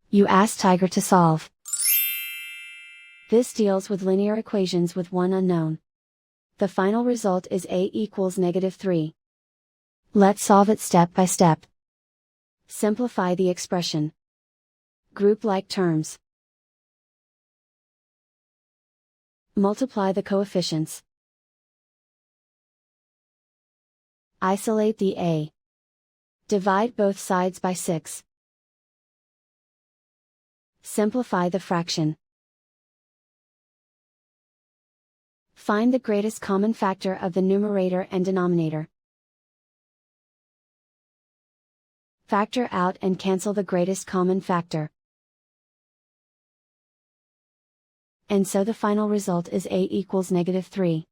You ask Tiger to solve. This deals with linear equations with one unknown. The final result is a equals -3. Let's solve it step by step. Simplify the expression. Group like terms. Multiply the coefficients. Isolate the a. Divide both sides by 6. Simplify the fraction. Find the greatest common factor of the numerator and denominator. Factor out and cancel the greatest common factor. And so the final result is a equals -3.